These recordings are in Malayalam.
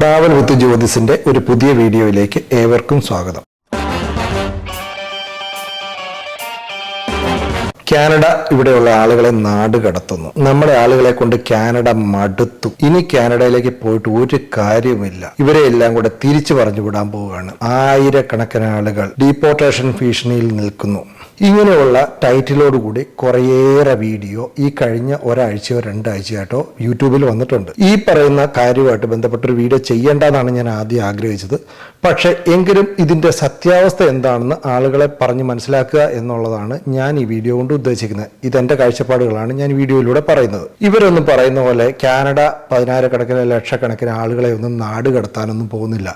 ട്രാവൽ വിത്ത് ജ്യോതിസിന്റെ ഒരു പുതിയ വീഡിയോയിലേക്ക് ഏവർക്കും സ്വാഗതം. കാനഡ ഇവിടെയുള്ള ആളുകളെ നാട് കടത്തുന്നു. നമ്മുടെ ആളുകളെ കൊണ്ട് കാനഡ മടുത്തു. ഇനി കാനഡയിലേക്ക് പോയിട്ട് ഒരു കാര്യമില്ല. ഇവരെ എല്ലാം കൂടെ തിരിച്ചു പറഞ്ഞു വിടാൻ പോവുകയാണ്. ആയിരക്കണക്കിന് ആളുകൾ ഡീപ്പോർട്ടേഷൻ ഭീഷണിയിൽ നിൽക്കുന്നു. ഇങ്ങനെയുള്ള ടൈറ്റിലോടുകൂടി കുറേയേറെ വീഡിയോ ഈ കഴിഞ്ഞ ഒരാഴ്ചയോ രണ്ടാഴ്ചയായിട്ടോ യൂട്യൂബിൽ വന്നിട്ടുണ്ട്. ഈ പറയുന്ന കാര്യവുമായിട്ട് ബന്ധപ്പെട്ടൊരു വീഡിയോ ചെയ്യേണ്ടതാണ് ഞാൻ ആദ്യം ആഗ്രഹിച്ചത്. പക്ഷെ എങ്കിലും ഇതിന്റെ സത്യാവസ്ഥ എന്താണെന്ന് ആളുകളെ പറഞ്ഞ് മനസ്സിലാക്കുക എന്നുള്ളതാണ് ഞാൻ ഈ വീഡിയോ കൊണ്ട് ഉദ്ദേശിക്കുന്നത്. ഇതെന്റെ കാഴ്ചപ്പാടുകളാണ് ഞാൻ വീഡിയോയിലൂടെ പറയുന്നത്. ഇവരൊന്നും പറയുന്ന പോലെ കാനഡ 10,000 ലക്ഷക്കണക്കിന് ആളുകളെ ഒന്നും നാട് കടത്താനൊന്നും പോകുന്നില്ല.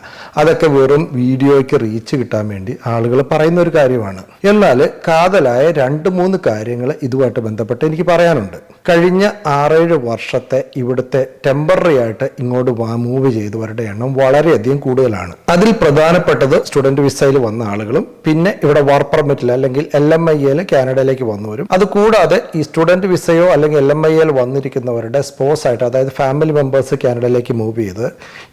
അതൊക്കെ വെറും വീഡിയോയ്ക്ക് റീച്ച് കിട്ടാൻ വേണ്ടി ആളുകൾ പറയുന്ന ഒരു കാര്യമാണ്. എന്നാൽ കാതലായ 2-3 കാര്യങ്ങൾ ഇതുമായിട്ട് ബന്ധപ്പെട്ട് എനിക്ക് പറയാനുണ്ട്. കഴിഞ്ഞ 6-7 വർഷത്തെ ഇവിടുത്തെ ടെമ്പററി ആയിട്ട് ഇങ്ങോട്ട് മൂവ് ചെയ്തവരുടെ എണ്ണം വളരെയധികം കൂടുതലാണ്. അതിൽ പ്രധാനപ്പെട്ടത് സ്റ്റുഡന്റ് വിസയിൽ വന്ന ആളുകളും പിന്നെ ഇവിടെ വർക്ക് പെർമിറ്റിൽ അല്ലെങ്കിൽ LMIAൽ കാനഡയിലേക്ക് വന്നവരും, അതുകൂടാതെ ഈ സ്റ്റുഡന്റ് വിസയോ അല്ലെങ്കിൽ LMIAൽ വന്നിരിക്കുന്നവരുടെ സ്പോസ് ആയിട്ട്, അതായത് ഫാമിലി മെമ്പേഴ്സ് കാനഡയിലേക്ക് മൂവ് ചെയ്ത്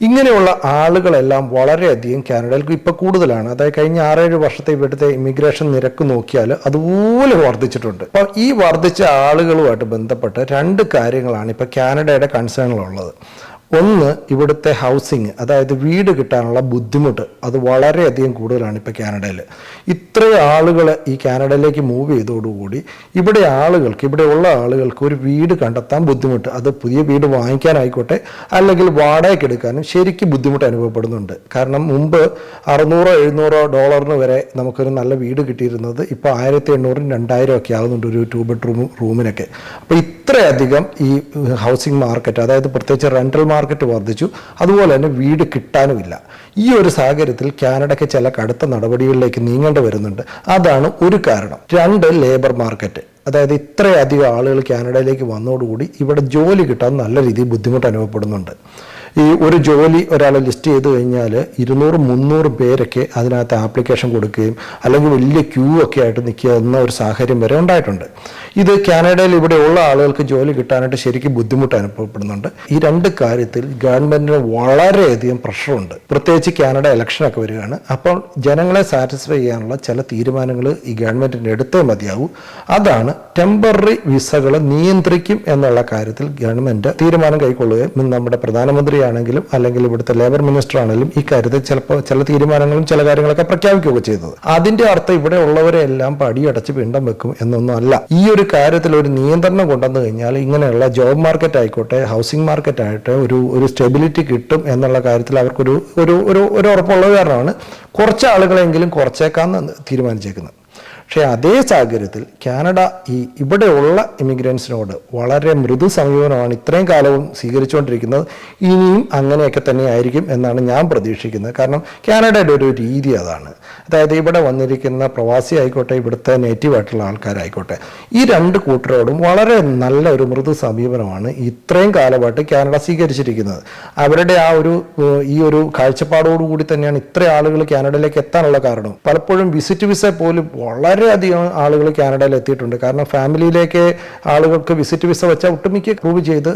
ഇങ്ങനെയുള്ള ആളുകളെല്ലാം വളരെയധികം കാനഡയിലേക്ക് ഇപ്പൊ കൂടുതലാണ്. അതായത് കഴിഞ്ഞ 6-7 വർഷത്തെ ഇവിടുത്തെ ഇമിഗ്രേഷൻ നിരക്ക് നോക്കിയാൽ അതുപോലെ വർദ്ധിച്ചിട്ടുണ്ട്. അപ്പൊ ഈ വർദ്ധിച്ച ആളുകളുമായിട്ട് ബന്ധപ്പെട്ട് 2 കാര്യങ്ങളാണ് ഇപ്പൊ കാനഡയുടെ കൺസേണുകളുള്ളത്. ഒന്ന്, ഇവിടുത്തെ ഹൗസിങ്, അതായത് വീട് കിട്ടാനുള്ള ബുദ്ധിമുട്ട് അത് വളരെയധികം കൂടുതലാണ് ഇപ്പോൾ കാനഡയിൽ. ഇത്രയും ആളുകൾ ഈ കാനഡയിലേക്ക് മൂവ് ചെയ്തതോടുകൂടി ഇവിടെയുള്ള ആളുകൾക്ക് ഒരു വീട് കണ്ടെത്താൻ ബുദ്ധിമുട്ട്. അത് പുതിയ വീട് വാങ്ങിക്കാനായിക്കോട്ടെ അല്ലെങ്കിൽ വാടകയ്ക്ക് എടുക്കാനും ശരിക്കും ബുദ്ധിമുട്ട് അനുഭവപ്പെടുന്നുണ്ട്. കാരണം മുമ്പ് $600-700 വരെ നമുക്കൊരു നല്ല വീട് കിട്ടിയിരുന്നത് ഇപ്പോൾ 1,800-2,000 ഒക്കെ ആകുന്നുണ്ട് ഒരു 2 ബെഡ്റൂം റൂമിനൊക്കെ. അപ്പോൾ ഇത്രയധികം ഈ ഹൗസിംഗ് മാർക്കറ്റ്, അതായത് പ്രത്യേകിച്ച് റെന്റൽ മാർക്കറ്റ് വർദ്ധിച്ചു. അതുപോലെ തന്നെ വീട് കിട്ടാനുമില്ല. ഈ ഒരു സാഹചര്യത്തിൽ കാനഡയ്ക്ക് ചില കടുത്ത നടപടികളിലേക്ക് നീങ്ങേണ്ടി വരുന്നുണ്ട്. അതാണ് ഒരു കാരണം. 2, ലേബർ മാർക്കറ്റ്. അതായത് ഇത്രയധികം ആളുകൾ കാനഡയിലേക്ക് വന്നതോടുകൂടി ഇവിടെ ജോലി കിട്ടാൻ നല്ല രീതിയിൽ ബുദ്ധിമുട്ട് അനുഭവപ്പെടുന്നുണ്ട്. ഈ ഒരു ജോലി ഒരാൾ ലിസ്റ്റ് ചെയ്ത് കഴിഞ്ഞാൽ 200-300 പേരൊക്കെ അതിനകത്ത് ആപ്ലിക്കേഷൻ കൊടുക്കുകയും അല്ലെങ്കിൽ വലിയ ക്യൂ ഒക്കെ ആയിട്ട് നിൽക്കുന്ന ഒരു സാഹചര്യം വരെ ഉണ്ടായിട്ടുണ്ട്. ഇത് കാനഡയിൽ ഇവിടെയുള്ള ആളുകൾക്ക് ജോലി കിട്ടാനായിട്ട് ശരിക്കും ബുദ്ധിമുട്ട് അനുഭവപ്പെടുന്നുണ്ട്. ഈ 2 കാര്യത്തിൽ ഗവൺമെന്റിന് വളരെയധികം പ്രഷറുണ്ട്. പ്രത്യേകിച്ച് കാനഡ ഇലക്ഷനൊക്കെ വരികയാണ്. അപ്പോൾ ജനങ്ങളെ സാറ്റിസ്ഫൈ ചെയ്യാനുള്ള ചില തീരുമാനങ്ങൾ ഈ ഗവൺമെന്റിന് എടുത്തേ മതിയാവൂ. അതാണ് ടെമ്പററി വിസകൾ നിയന്ത്രിക്കും എന്നുള്ള കാര്യത്തിൽ ഗവൺമെന്റ് തീരുമാനം കൈക്കൊള്ളുകയും നമ്മുടെ പ്രധാനമന്ത്രി ആണെങ്കിലും അല്ലെങ്കിൽ ഇവിടുത്തെ ലേബർ മിനിസ്റ്റർ ആണെങ്കിലും ഈ കാര്യത്തിൽ ചിലപ്പോൾ ചില തീരുമാനങ്ങളും ചില കാര്യങ്ങളൊക്കെ പ്രഖ്യാപിക്കുകയൊക്കെ ചെയ്തത്. അതിന്റെ അർത്ഥം ഇവിടെ ഉള്ളവരെ എല്ലാം പടിയടച്ച് പിണ്ടം വെക്കും എന്നൊന്നും അല്ല. ഈ ഒരു കാര്യത്തിൽ ഒരു നിയന്ത്രണം കൊണ്ടുവന്നു കഴിഞ്ഞാൽ ഇങ്ങനെയുള്ള ജോബ് മാർക്കറ്റ് ആയിക്കോട്ടെ, ഹൗസിംഗ് മാർക്കറ്റ് ആയിട്ട് ഒരു സ്റ്റെബിലിറ്റി കിട്ടും എന്നുള്ള കാര്യത്തിൽ അവർക്കൊരു ഒരു ഉറപ്പുള്ള കാരണമാണ് കുറച്ച് ആളുകളെങ്കിലും കുറച്ചേക്കാന്ന് തീരുമാനിച്ചേക്കുന്നത്. പക്ഷേ അതേ സാഹചര്യത്തിൽ കാനഡ ഇവിടെയുള്ള ഇമിഗ്രൻസിനോട് വളരെ മൃദു സമീപനമാണ് ഇത്രയും കാലവും സ്വീകരിച്ചുകൊണ്ടിരിക്കുന്നത്. ഇനിയും അങ്ങനെയൊക്കെ തന്നെ ആയിരിക്കും എന്നാണ് ഞാൻ പ്രതീക്ഷിക്കുന്നത്. കാരണം കാനഡയുടെ ഒരു രീതി അതാണ്. അതായത് ഇവിടെ വന്നിരിക്കുന്ന പ്രവാസി ആയിക്കോട്ടെ, ഇവിടുത്തെ നേറ്റീവ് ആയിട്ടുള്ള ആൾക്കാരായിക്കോട്ടെ, ഈ 2 കൂട്ടരോടും വളരെ നല്ല ഒരു മൃദു സമീപനമാണ് ഇത്രയും കാലമായിട്ട് കാനഡ സ്വീകരിച്ചിരിക്കുന്നത്. അവരുടെ ഈ ഒരു കാഴ്ചപ്പാടോടുകൂടി തന്നെയാണ് ഇത്രയും ആളുകൾ കാനഡയിലേക്ക് എത്താനുള്ള കാരണം. പലപ്പോഴും വിസിറ്റ് വിസ പോലും വളരെയധികം ആളുകൾ കാനഡയിൽ എത്തിയിട്ടുണ്ട്. കാരണം ഫാമിലിയിലേക്ക് ആളുകൾക്ക് വിസിറ്റ് വിസ വെച്ചാൽ ഒട്ടുമിക്ക പ്രൂവ് ചെയ്ത്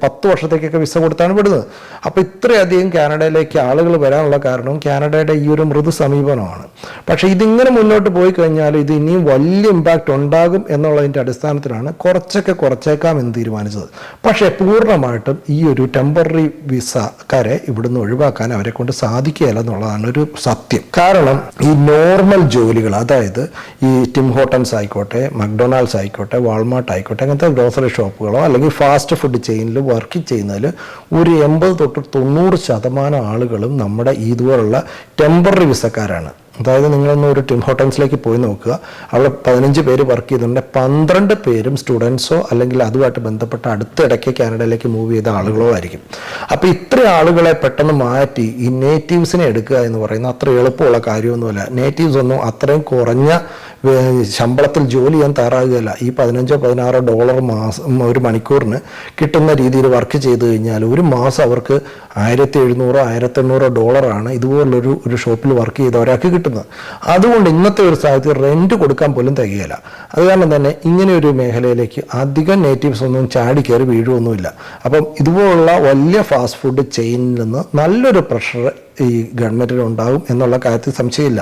10 വർഷത്തേക്കൊക്കെ വിസ കൊടുത്താണ് വിടുന്നത്. അപ്പോൾ ഇത്രയധികം കാനഡയിലേക്ക് ആളുകൾ വരാനുള്ള കാരണവും കാനഡയുടെ ഈ ഒരു മൃദു സമീപനമാണ്. പക്ഷേ ഇതിങ്ങനെ മുന്നോട്ട് പോയി കഴിഞ്ഞാൽ ഇത് ഇനിയും വലിയ ഇമ്പാക്റ്റ് ഉണ്ടാകും എന്നുള്ളതിൻ്റെ അടിസ്ഥാനത്തിലാണ് കുറച്ചേക്കാം എന്ന് തീരുമാനിച്ചത്. പക്ഷേ പൂർണ്ണമായിട്ടും ഈ ഒരു ടെമ്പററി വിസക്കാരെ ഇവിടുന്ന് ഒഴിവാക്കാൻ അവരെ കൊണ്ട് സാധിക്കുകയില്ല എന്നുള്ളതാണ് ഒരു സത്യം. കാരണം ഈ നോർമൽ ജോലികൾ, അതായത് ഈ ടിം ഹോട്ടൽസ് ആയിക്കോട്ടെ, മക്ഡൊണാൾഡ്സ് ആയിക്കോട്ടെ, വാൾമാർട്ട് ആയിക്കോട്ടെ, അങ്ങനത്തെ ഗ്രോസറി ഷോപ്പുകളോ അല്ലെങ്കിൽ ഫാസ്റ്റ് ഫുഡ് ചെയിനിൽ വർക്ക് ചെയ്യുന്നതിൽ ഒരു 80-90% ആളുകളും നമ്മുടെ ഇതുപോലുള്ള ടെമ്പററി വിസക്കാരാണ്. അതായത് നിങ്ങളൊന്ന് ഒരു ടിം ഹോട്ടൽസിലേക്ക് പോയി നോക്കുക. അവിടെ 15 പേര് വർക്ക് ചെയ്തിട്ടുണ്ട്. 12 പേരും സ്റ്റുഡൻസോ അല്ലെങ്കിൽ അതുമായിട്ട് ബന്ധപ്പെട്ട അടുത്തിടയ്ക്ക് കാനഡയിലേക്ക് മൂവ് ചെയ്ത ആളുകളോ ആയിരിക്കും. അപ്പോൾ ഇത്ര ആളുകളെ പെട്ടെന്ന് മാറ്റി ഈ നേറ്റീവ്സിനെ എടുക്കുക എന്ന് പറയുന്നത് അത്ര എളുപ്പമുള്ള കാര്യമൊന്നുമല്ല. നേറ്റീവ്സ് ഒന്നും അത്രയും കുറഞ്ഞ ശമ്പളത്തിൽ ജോലി ചെയ്യാൻ തയ്യാറാകുകയല്ല. ഈ $15-16 മാസം ഒരു മണിക്കൂറിന് കിട്ടുന്ന രീതിയിൽ വർക്ക് ചെയ്ത് കഴിഞ്ഞാൽ ഒരു മാസം അവർക്ക് $1,700-1,800 ഇതുപോലുള്ളൊരു ഷോപ്പിൽ വർക്ക് ചെയ്ത ഒരാൾക്ക് കിട്ടുന്നത്. കിട്ടുന്നത്. അതുകൊണ്ട് ഇന്നത്തെ ഒരു സാഹചര്യത്തിൽ റെന്റ് കൊടുക്കാൻ പോലും തികയില്ല. അത് കാരണം തന്നെ ഇങ്ങനെ ഒരു മേഖലയിലേക്ക് അധികം നേറ്റീവ്സ് ഒന്നും ചാടി കയറി വീഴുമൊന്നുമില്ല. അപ്പം ഇതുപോലുള്ള വലിയ ഫാസ്റ്റ് ഫുഡ് ചെയിനിൽ നിന്ന് നല്ലൊരു പ്രഷർ ഈ ഗവൺമെൻറ്റിന് ഉണ്ടാകും എന്നുള്ള കാര്യത്തിൽ സംശയമില്ല.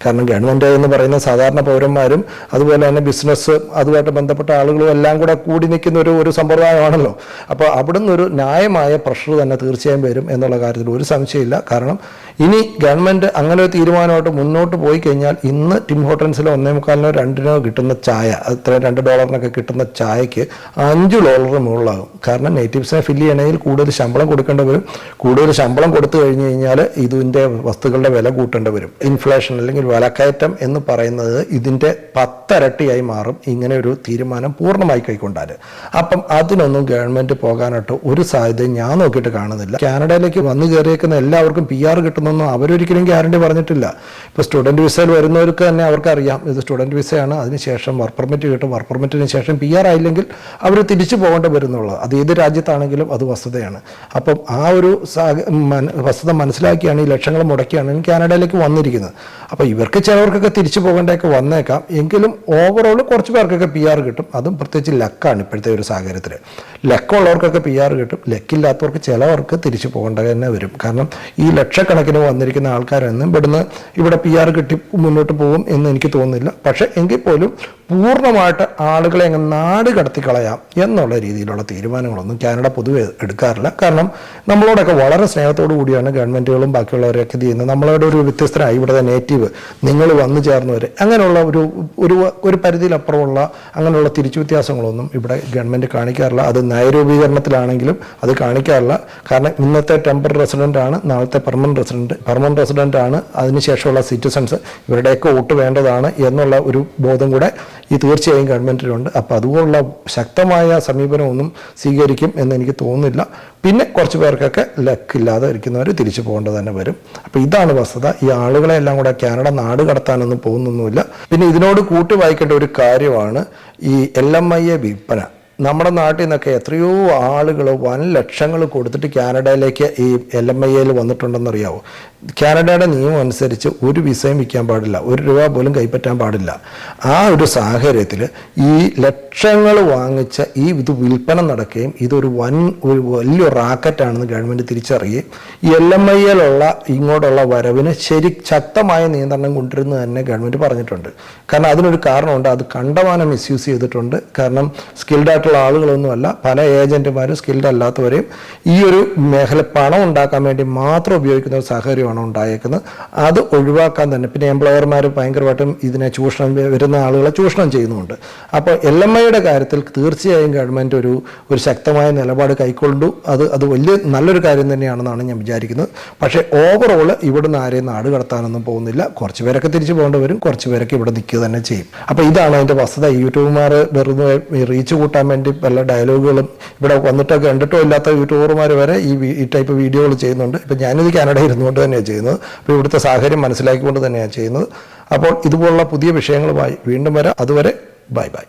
കാരണം ഗവൺമെൻറ് എന്ന് പറയുന്ന സാധാരണ പൗരന്മാരും അതുപോലെ തന്നെ ബിസിനസ് അതുമായിട്ട് ബന്ധപ്പെട്ട ആളുകളും എല്ലാം കൂടെ കൂടി നിൽക്കുന്ന ഒരു സമ്പ്രദായമാണല്ലോ. അപ്പോൾ അവിടുന്ന് ഒരു ന്യായമായ പ്രഷർ തന്നെ തീർച്ചയായും വരും എന്നുള്ള കാര്യത്തിൽ ഒരു സംശയമില്ല. കാരണം ഇനി ഗവൺമെൻറ് അങ്ങനെ ഒരു തീരുമാനമായിട്ട് മുന്നോട്ട് പോയി കഴിഞ്ഞാൽ ഇന്ന് ടിം ഹോട്ടൽസിലോ $1.25 $2 കിട്ടുന്ന ചായ, അത്ര $2 കിട്ടുന്ന ചായക്ക് $5 മുകളിലാകും. കാരണം നേറ്റീവ്സിനെ ഫില്ല് ചെയ്യണമെങ്കിൽ കൂടുതൽ ശമ്പളം കൊടുക്കേണ്ടി വരും. കൂടുതൽ ശമ്പളം കൊടുത്തു കഴിഞ്ഞ് കഴിഞ്ഞാൽ ഇതിൻ്റെ വസ്തുക്കളുടെ വില കൂട്ടേണ്ടി വരും. ഇൻഫ്ലേഷൻ അല്ലെങ്കിൽ വിലക്കയറ്റം എന്ന് പറയുന്നത് ഇതിൻ്റെ 10 ഇരട്ടിയായി മാറും ഇങ്ങനെ ഒരു തീരുമാനം പൂർണ്ണമായി കൈക്കൊണ്ടാൽ. അപ്പം അതിനൊന്നും ഗവൺമെൻറ് പോകാനായിട്ട് ഒരു സാധ്യതയും ഞാൻ നോക്കിയിട്ട് കാണുന്നില്ല. കാനഡയിലേക്ക് വന്നു കയറിയേക്കുന്ന എല്ലാവർക്കും PR കിട്ടുന്നൊന്നും അവരൊരിക്കലും ഗ്യാരണ്ടി പറഞ്ഞിട്ടില്ല. ഇപ്പോൾ സ്റ്റുഡൻറ്റ് വിസയിൽ വരുന്നവർക്ക് തന്നെ അവർക്കറിയാം ഇത് സ്റ്റുഡൻറ്റ് വിസയാണ്, അതിനുശേഷം വർക്ക് പെർമിറ്റ് കിട്ടും, വർക്ക് പെർമിറ്റിന് ശേഷം PR ആയില്ലെങ്കിൽ അവർ തിരിച്ചു പോകേണ്ടി വരുന്നുള്ളത്. അത് ഏത് രാജ്യത്താണെങ്കിലും അത് വസ്തുതയാണ്. അപ്പം ആ ഒരു വസ്തുത മനസ്സിലാക്കിയാണ് ഈ ലക്ഷങ്ങൾ മുടക്കിയാണ് കാനഡയിലേക്ക് വന്നിരിക്കുന്നത്. അപ്പോൾ ഇവർക്ക് ചിലവർക്കൊക്കെ തിരിച്ചു പോകേണ്ടതൊക്കെ വന്നേക്കാം. എങ്കിലും ഓവറോൾ കുറച്ച് പേർക്കൊക്കെ PR കിട്ടും. അതും പ്രത്യേകിച്ച് ലക്കാണ് ഇപ്പോഴത്തെ ഒരു സാഹചര്യത്തിൽ. ലക്കുള്ളവർക്കൊക്കെ PR കിട്ടും, ലക്കില്ലാത്തവർക്ക് ചിലവർക്ക് തിരിച്ചു പോകേണ്ടത് തന്നെ വരും. കാരണം ഈ ലക്ഷക്കണക്കിന് വന്നിരിക്കുന്ന ആൾക്കാരൊന്നും ഇവിടെ PR കിട്ടി മുന്നോട്ട് പോകും എന്ന് എനിക്ക് തോന്നുന്നില്ല. പക്ഷേ എങ്കിൽ പോലും പൂർണ്ണമായിട്ട് ആളുകളെ അങ്ങ് നാട് കടത്തിക്കളയാം എന്നുള്ള രീതിയിലുള്ള തീരുമാനങ്ങളൊന്നും കാനഡ പൊതുവെ എടുക്കാറില്ല. കാരണം നമ്മളോടൊക്കെ വളരെ സ്നേഹത്തോടു കൂടിയാണ് ഗവൺമെൻറ്റുകളും ബാക്കിയുള്ളവരൊക്കെ ചെയ്യുന്നത്. നമ്മളോട് ഒരു വ്യത്യസ്തരായി ഇവിടുത്തെ നേറ്റീവ് നിങ്ങൾ വന്നു ചേർന്നവർ അങ്ങനെയുള്ള ഒരു പരിധിയിലപ്പുറമുള്ള അങ്ങനെയുള്ള തിരിച്ചു വ്യത്യാസങ്ങളൊന്നും ഇവിടെ ഗവൺമെൻറ് കാണിക്കാറില്ല. അത് നയരൂപീകരണത്തിലാണെങ്കിലും അത് കാണിക്കാറില്ല. കാരണം ഇന്നത്തെ ടെമ്പററി റെസിഡൻ്റ് ആണ്, നാളത്തെ പെർമനന്റ് റെസിഡൻ്റ് ആണ്, അതിനുശേഷമുള്ള സിറ്റിസൺസ് ഇവരുടെയൊക്കെ വോട്ട് വേണ്ടതാണ് എന്നുള്ള ഒരു ബോധം കൂടെ ഈ തീർച്ചയായും ഗവൺമെൻറ്റിലുണ്ട്. അപ്പോൾ അതുപോലുള്ള ശക്തമായ സമീപനമൊന്നും സ്വീകരിക്കും എന്ന് എനിക്ക് തോന്നുന്നില്ല. പിന്നെ കുറച്ച് പേർക്കൊക്കെ ലക്കില്ലാതെ ഇരിക്കുന്നവർ തിരിച്ചു പോകേണ്ടത് തന്നെ വരും. അപ്പോൾ ഇതാണ് വസ്തുത. ഈ ആളുകളെ എല്ലാം കൂടെ കാനഡ നാട് കടത്താനൊന്നും പോകുന്നൊന്നുമില്ല. പിന്നെ ഇതിനോട് കൂട്ടി വായിക്കേണ്ട ഒരു കാര്യമാണ് ഈ LMIA വിൽപ്പന. നമ്മുടെ നാട്ടിൽ നിന്നൊക്കെ എത്രയോ ആളുകൾ വൻ ലക്ഷങ്ങൾ കൊടുത്തിട്ട് കാനഡയിലേക്ക് ഈ LMIAയിൽ വന്നിട്ടുണ്ടെന്നറിയാവോ? കാനഡയുടെ നിയമം അനുസരിച്ച് ഒരു വിസയും വിൽക്കാൻ പാടില്ല, $1 പോലും കൈപ്പറ്റാൻ പാടില്ല. ആ ഒരു സാഹചര്യത്തിൽ ഈ ലക്ഷങ്ങൾ വാങ്ങിച്ച ഇത് വിൽപ്പന നടക്കുകയും ഇതൊരു വലിയ റാക്കറ്റാണെന്ന് ഗവൺമെൻറ് തിരിച്ചറിയുകയും ഈ LMIAയിലുള്ള ഇങ്ങോട്ടുള്ള വരവിന് ശക്തമായ നിയന്ത്രണം കൊണ്ടുവരുന്നത് തന്നെ ഗവൺമെൻറ് പറഞ്ഞിട്ടുണ്ട്. കാരണം അതിനൊരു കാരണമുണ്ട്, അത് കണ്ടമാനം മിസ്യൂസ് ചെയ്തിട്ടുണ്ട്. കാരണം സ്കിൽഡ് ആയിട്ടുള്ള ആളുകളൊന്നുമല്ല, പല ഏജന്റുമാരും സ്കിൽഡ് അല്ലാത്തവരെയും ഈ ഒരു മേഖല പണം ഉണ്ടാക്കാൻ വേണ്ടി മാത്രം ഉപയോഗിക്കുന്ന ഒരു സാഹചര്യമാണ് ഉണ്ടായേക്കുന്നത്. അത് ഒഴിവാക്കാൻ തന്നെ പിന്നെ എംപ്ലോയർമാർ ഭയങ്കരമായിട്ടും ഇതിനെ വരുന്ന ആളുകളെ ചൂഷണം ചെയ്യുന്നുണ്ട്. അപ്പോൾ LMIയുടെ കാര്യത്തിൽ തീർച്ചയായും ഗവൺമെൻറ് ഒരു ശക്തമായ നിലപാട് കൈക്കൊണ്ടു. അത് വലിയ നല്ലൊരു കാര്യം തന്നെയാണെന്നാണ് ഞാൻ വിചാരിക്കുന്നത്. പക്ഷേ ഓവറോൾ ഇവിടുന്ന് ആരെയും നാട് കടത്താനൊന്നും പോകുന്നില്ല. കുറച്ച് പേരൊക്കെ തിരിച്ചു പോകേണ്ടി വരും, കുറച്ച് പേരൊക്കെ ഇവിടെ നിൽക്കുക തന്നെ ചെയ്യും. അപ്പോൾ ഇതാണ് അതിൻ്റെ വസ്തുത. യൂട്യൂബർമാർ വെറുതെ റീച്ച് കൂട്ടാൻ വേണ്ടി പല ഡയലോഗുകളും ഇവിടെ വന്നിട്ടൊക്കെ കണ്ടിട്ടോ ഇല്ലാത്ത യൂട്യൂബർമാർ വരെ ഈ ടൈപ്പ് വീഡിയോകൾ ചെയ്യുന്നുണ്ട്. ഇപ്പം ഞാനിത് കാനഡയിൽ ഇരുന്നുകൊണ്ട് തന്നെയാണ് ചെയ്യുന്നത്. അപ്പോൾ ഇവിടുത്തെ സാഹചര്യം മനസ്സിലാക്കിക്കൊണ്ട് തന്നെയാണ് ചെയ്യുന്നത്. അപ്പോൾ ഇതുപോലുള്ള പുതിയ വിഷയങ്ങളുമായി വീണ്ടും വരാം. അതുവരെ ബൈ ബൈ.